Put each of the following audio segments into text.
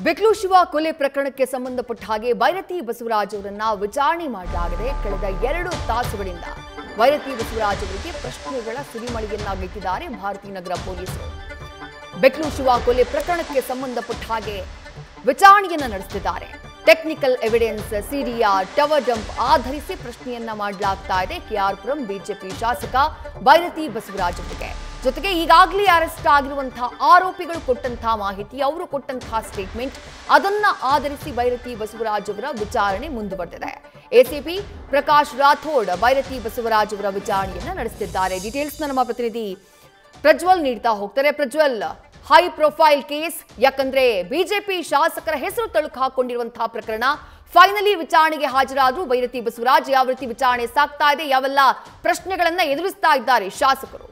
ಬೆಕ್ಲು ಶಿವ ಕೊಲೆ ಪ್ರಕರಣಕ್ಕೆ ಸಂಬಂಧಪಟ್ಟ ಹಾಗೆ ಭೈರತಿ ಬಸವರಾಜ್ ಅವರನ್ನ ವಿಚಾರಣೆ ಮಾಡಲಾಗಿದೆ. ಕಳೆದ 2 ತಾಸುಗಳಿಂದ ಭೈರತಿ ಬಸವರಾಜ್ ಅವರಿಗೆ ಪ್ರಶ್ನೆಗಳ ಸುರಿಮಳೆಯನ್ನಾಗಿಟ್ಟಿದ್ದಾರೆ ಭಾರತೀಯ ನಗರ ಪೊಲೀಸರು. ಬೆಕ್ಲು ಶಿವ ಕೊಲೆ ಪ್ರಕರಣಕ್ಕೆ ಸಂಬಂಧಪಟ್ಟ ಹಾಗೆ ವಿಚಾರಣೆಯನ್ನ ನಡೆಸುತ್ತಿದ್ದಾರೆ. Technical evidence, CDR, tower dump ಆಧರಿಸಿ ಪ್ರಶ್ನೆಯನ್ನ ಮಾಡಲಾಗ್ತಾ ಇದೆ ಕೆಆರ್ಪುರಂ ಬಿಜೆಪಿ ಶಾಸಕ ಭೈರತಿ ಬಸವರಾಜ್ ಅವರಿಗೆ. ಜೊತೆಗೆ ಈಗಾಗಲೇ ಅರೆಸ್ಟ್ ಆಗಿರುವಂತಹ ಆರೋಪಿಗಳು ಕೊಟ್ಟಂತಹ ಮಾಹಿತಿ, ಅವರು ಕೊಟ್ಟಂತಹ ಸ್ಟೇಟ್ಮೆಂಟ್ ಅದನ್ನ ಆಧರಿಸಿ ಭೈರತಿ ಬಸವರಾಜ್ ಅವರ ವಿಚಾರಣೆ ಮುಂದುವರೆದಿದೆ. ಎಸಿಪಿ ಪ್ರಕಾಶ್ ರಾಥೋಡ್ ಭೈರತಿ ಬಸವರಾಜ್ ಅವರ ವಿಚಾರಣೆಯನ್ನ ನಡೆಸುತ್ತಿದ್ದಾರೆ. ಡೀಟೇಲ್ಸ್ ನಮ್ಮ ಪ್ರತಿನಿಧಿ ಪ್ರಜ್ವಲ್ ನೀಡ್ತಾ ಹೋಗ್ತಾರೆ. ಪ್ರಜ್ವಲ್, ಹೈ ಪ್ರೊಫೈಲ್ ಕೇಸ್, ಯಾಕಂದ್ರೆ ಬಿಜೆಪಿ ಶಾಸಕರ ಹೆಸರು ತಳುಕು ಹಾಕೊಂಡಿರುವಂತಹ ಪ್ರಕರಣ. ಫೈನಲಿ ವಿಚಾರಣೆಗೆ ಹಾಜರಾದ್ರು ಭೈರತಿ ಬಸವರಾಜ್. ಯಾವ ರೀತಿ ವಿಚಾರಣೆ ಸಾಗ್ತಾ ಇದೆ, ಯಾವೆಲ್ಲ ಪ್ರಶ್ನೆಗಳನ್ನ ಎದುರಿಸ್ತಾ ಇದ್ದಾರೆ ಶಾಸಕರು?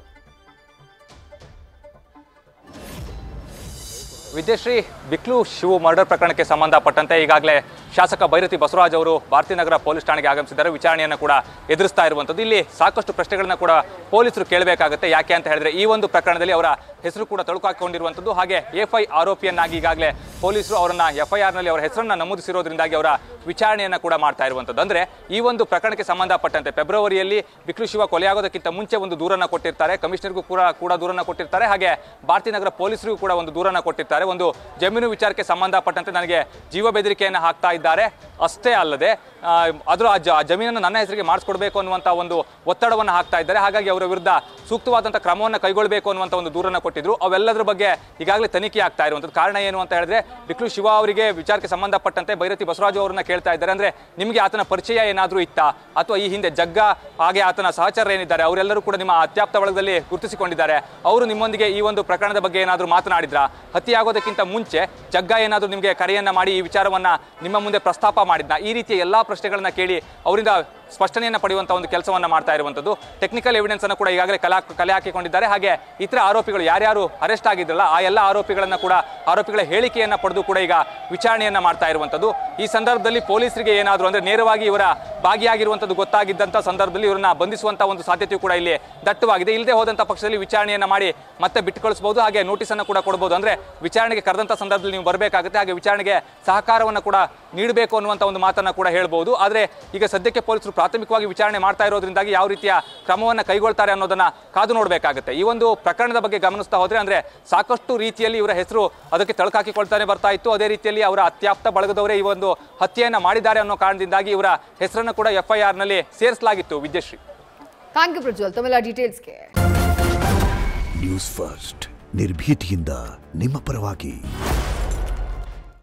ವಿದ್ಯಶ್ರೀ, ಬಿಕ್ಲು ಶಿವು ಮರ್ಡರ್ ಪ್ರಕರಣಕ್ಕೆ ಸಂಬಂಧಪಟ್ಟಂತೆ ಈಗಾಗಲೇ ಶಾಸಕ ಭೈರತಿ ಬಸವರಾಜ್ ಅವರು ಭಾರತೀಯ ನಗರ ಪೊಲೀಸ್ ಠಾಣೆಗೆ ಆಗಮಿಸಿದ್ದಾರೆ. ವಿಚಾರಣೆಯನ್ನು ಕೂಡ ಎದುರಿಸ್ತಾ ಇರುವಂಥದ್ದು. ಇಲ್ಲಿ ಸಾಕಷ್ಟು ಪ್ರಶ್ನೆಗಳನ್ನ ಕೂಡ ಪೊಲೀಸರು ಕೇಳಬೇಕಾಗುತ್ತೆ. ಯಾಕೆ ಅಂತ ಹೇಳಿದ್ರೆ ಈ ಒಂದು ಪ್ರಕರಣದಲ್ಲಿ ಅವರ ಹೆಸರು ಕೂಡ ತಳುಕು ಹಾಕಿಕೊಂಡಿರುವಂಥದ್ದು. ಹಾಗೆ ಎಫ್ಐ ಆರೋಪಿಯನ್ನಾಗಿ ಈಗಾಗಲೇ ಪೊಲೀಸರು ಅವರನ್ನ ಎಫ್ಐಆರ್ನಲ್ಲಿ ಅವರ ಹೆಸರನ್ನ ನಮೂದಿಸಿರೋದ್ರಿಂದಾಗಿ ಅವರ ವಿಚಾರಣೆಯನ್ನು ಕೂಡ ಮಾಡ್ತಾ ಇರುವಂಥದ್ದು. ಅಂದ್ರೆ ಈ ಒಂದು ಪ್ರಕರಣಕ್ಕೆ ಸಂಬಂಧಪಟ್ಟಂತೆ ಫೆಬ್ರವರಿಯಲ್ಲಿ ಬಿಕ್ಲು ಶಿವ ಕೊಲೆಯಾಗೋದಕ್ಕಿಂತ ಮುಂಚೆ ಒಂದು ದೂರನ್ನ ಕೊಟ್ಟಿರ್ತಾರೆ. ಕಮಿಷನರ್ಗೂ ಕೂಡ ದೂರನ್ನ ಕೊಟ್ಟಿರ್ತಾರೆ. ಹಾಗೆ ಭಾರತೀಯ ನಗರ ಪೊಲೀಸರಿಗೂ ಕೂಡ ಒಂದು ದೂರನ್ನ ಕೊಟ್ಟಿರ್ತಾರೆ. ಒಂದು ಜಮೀನು ವಿಚಾರಕ್ಕೆ ಸಂಬಂಧಪಟ್ಟಂತೆ ನನಗೆ ಜೀವ ಬೆದರಿಕೆಯನ್ನು ಹಾಕ್ತಾ ಇದ್ದಾರೆ, ಅಷ್ಟೇ ಅಲ್ಲದೆ ಅದರ ಜಮೀನನ್ನು ನನ್ನ ಹೆಸರಿಗೆ ಮಾಡಿಸ್ಕೊಡ್ಬೇಕು ಅನ್ನುವಂಥ ಒಂದು ಒತ್ತಡವನ್ನು ಹಾಕ್ತಾ ಇದ್ದಾರೆ. ಹಾಗಾಗಿ ಅವರ ವಿರುದ್ಧ ಸೂಕ್ತವಾದಂಥ ಕ್ರಮವನ್ನು ಕೈಗೊಳ್ಳಬೇಕು ಅನ್ನುವಂಥ ಒಂದು ದೂರನ್ನು ಕೊಟ್ಟಿದ್ರು. ಅವೆಲ್ಲದರ ಬಗ್ಗೆ ಈಗಾಗಲೇ ತನಿಖೆ ಆಗ್ತಾ ಇರುವಂಥದ್ದು. ಕಾರಣ ಏನು ಅಂತ ಹೇಳಿದ್ರೆ ಬಿಕ್ಲು ಶಿವ ಅವರಿಗೆ ವಿಚಾರಕ್ಕೆ ಸಂಬಂಧಪಟ್ಟಂತೆ ಭೈರತಿ ಬಸವರಾಜ್ ಅವರನ್ನ ಕೇಳ್ತಾ ಇದ್ದಾರೆ. ಅಂದ್ರೆ ನಿಮಗೆ ಆತನ ಪರಿಚಯ ಏನಾದರೂ ಇತ್ತಾ, ಅಥವಾ ಈ ಹಿಂದೆ ಜಗ್ಗ ಹಾಗೆ ಆತನ ಸಹಚರ ಏನಿದ್ದಾರೆ ಅವರೆಲ್ಲರೂ ಕೂಡ ನಿಮ್ಮ ಅತ್ಯಾಪ್ತ ಬಳಗದಲ್ಲಿ ಗುರುತಿಸಿಕೊಂಡಿದ್ದಾರೆ, ಅವರು ನಿಮ್ಮೊಂದಿಗೆ ಈ ಒಂದು ಪ್ರಕರಣದ ಬಗ್ಗೆ ಏನಾದರೂ ಮಾತನಾಡಿದ್ರಾ? ಹತ್ಯೆಯಾಗೋದಕ್ಕಿಂತ ಮುಂಚೆ ಜಗ್ಗ ಏನಾದರೂ ನಿಮಗೆ ಕರೆಯನ್ನ ಮಾಡಿ ಈ ವಿಚಾರವನ್ನ ನಿಮ್ಮ ಮುಂದೆ ಪ್ರಸ್ತಾಪ ಮಾಡಿದ್ನ? ಈ ರೀತಿಯ ಎಲ್ಲಾ ಪ್ರಶ್ನೆಗಳನ್ನ ಕೇಳಿ ಅವರಿಂದ ಸ್ಪಷ್ಟನೆಯನ್ನು ಪಡೆಯುವಂಥ ಒಂದು ಕೆಲಸವನ್ನು ಮಾಡ್ತಾ ಇರುವಂಥದ್ದು. ಟೆಕ್ನಿಕಲ್ ಎವಿಡೆನ್ಸ್ ಅನ್ನು ಕೂಡ ಈಗಾಗಲೇ ಕಲೆ ಹಾಕಿಕೊಂಡಿದ್ದಾರೆ. ಹಾಗೆ ಇತರ ಆರೋಪಿಗಳು ಯಾರ್ಯಾರು ಅರೆಸ್ಟ್ ಆಗಿದ್ರಲ್ಲ ಆ ಎಲ್ಲ ಆರೋಪಿಗಳನ್ನ ಕೂಡ ಆರೋಪಿಗಳ ಹೇಳಿಕೆಯನ್ನು ಪಡೆದು ಕೂಡ ಈಗ ವಿಚಾರಣೆಯನ್ನ ಮಾಡ್ತಾ ಇರುವಂಥದ್ದು. ಈ ಸಂದರ್ಭದಲ್ಲಿ ಪೊಲೀಸರಿಗೆ ಏನಾದರೂ ಅಂದ್ರೆ ನೇರವಾಗಿ ಇವರ ಭಾಗಿಯಾಗಿರುವಂಥದ್ದು ಗೊತ್ತಾಗಿದ್ದಂಥ ಸಂದರ್ಭದಲ್ಲಿ ಇವರನ್ನ ಬಂಧಿಸುವಂಥ ಒಂದು ಸಾಧ್ಯತೆಯೂ ಕೂಡ ಇಲ್ಲಿ ದಟ್ಟವಾಗಿದೆ. ಇಲ್ಲದೆ ಹೋದಂಥ ಪಕ್ಷದಲ್ಲಿ ವಿಚಾರಣೆಯನ್ನ ಮಾಡಿ ಮತ್ತೆ ಬಿಟ್ಟು ಕಳಿಸಬಹುದು. ಹಾಗೆ ನೋಟಿಸ್ ಅನ್ನು ಕೂಡ ಕೊಡಬಹುದು. ಅಂದ್ರೆ ವಿಚಾರಣೆಗೆ ಕರೆದಂಥ ಸಂದರ್ಭದಲ್ಲಿ ನೀವು ಬರಬೇಕಾಗುತ್ತೆ. ಹಾಗೆ ವಿಚಾರಣೆಗೆ ಸಹಕಾರವನ್ನು ಕೂಡ ನೀಡಬೇಕು ಅನ್ನುವಂಥ ಒಂದು ಮಾತನ್ನ ಕೂಡ ಹೇಳ್ಬೋದು. ಆದರೆ ಈಗ ಸದ್ಯಕ್ಕೆ ಪೊಲೀಸರು ಪ್ರಾಥಮಿಕವಾಗಿ ವಿಚಾರಣೆ ಮಾಡ್ತಾ ಇರೋದ್ರಿಂದಾಗಿ ಯಾವ ರೀತಿಯ ಕ್ರಮವನ್ನು ಕೈಗೊಳ್ತಾರೆ ಅನ್ನೋದನ್ನ ಕಾದು ನೋಡಬೇಕಾಗುತ್ತೆ. ಈ ಒಂದು ಪ್ರಕರಣದ ಬಗ್ಗೆ ಗಮನಿಸ್ತಾ ಹೋದ್ರೆ ಅಂದ್ರೆ ಸಾಕಷ್ಟು ರೀತಿಯಲ್ಲಿ ಇವರ ಹೆಸರು ಅದಕ್ಕೆ ತಳುಕಾಕಿಕೊಳ್ತಾನೆ ಬರ್ತಾ ಇತ್ತು. ಅದೇ ರೀತಿಯಲ್ಲಿ ಅವರ ಅತ್ಯಾಪ್ತ ಬಳಗದವರೇ ಈ ಒಂದು ಹತ್ಯೆಯನ್ನ ಮಾಡಿದ್ದಾರೆ ಅನ್ನೋ ಕಾರಣದಿಂದಾಗಿ ಇವರ ಹೆಸರನ್ನು ಕೂಡ ಎಫ್ಐಆರ್ ನಲ್ಲಿ ಸೇರಿಸಲಾಗಿತ್ತು. ವಿದ್ಯಶ್ರೀ, ಥ್ಯಾಂಕ್ ಯು ಪ್ರಜ್ವಲ್ ತಮ್ಮೆಲ್ಲ ಡೀಟೇಲ್ಸ್ಗೆ. ನ್ಯೂಸ್ ಫಸ್ಟ್ ನಿರ್ಭೀತಿಯಿಂದ ನಿಮ್ಮ ಪರವಾಗಿ.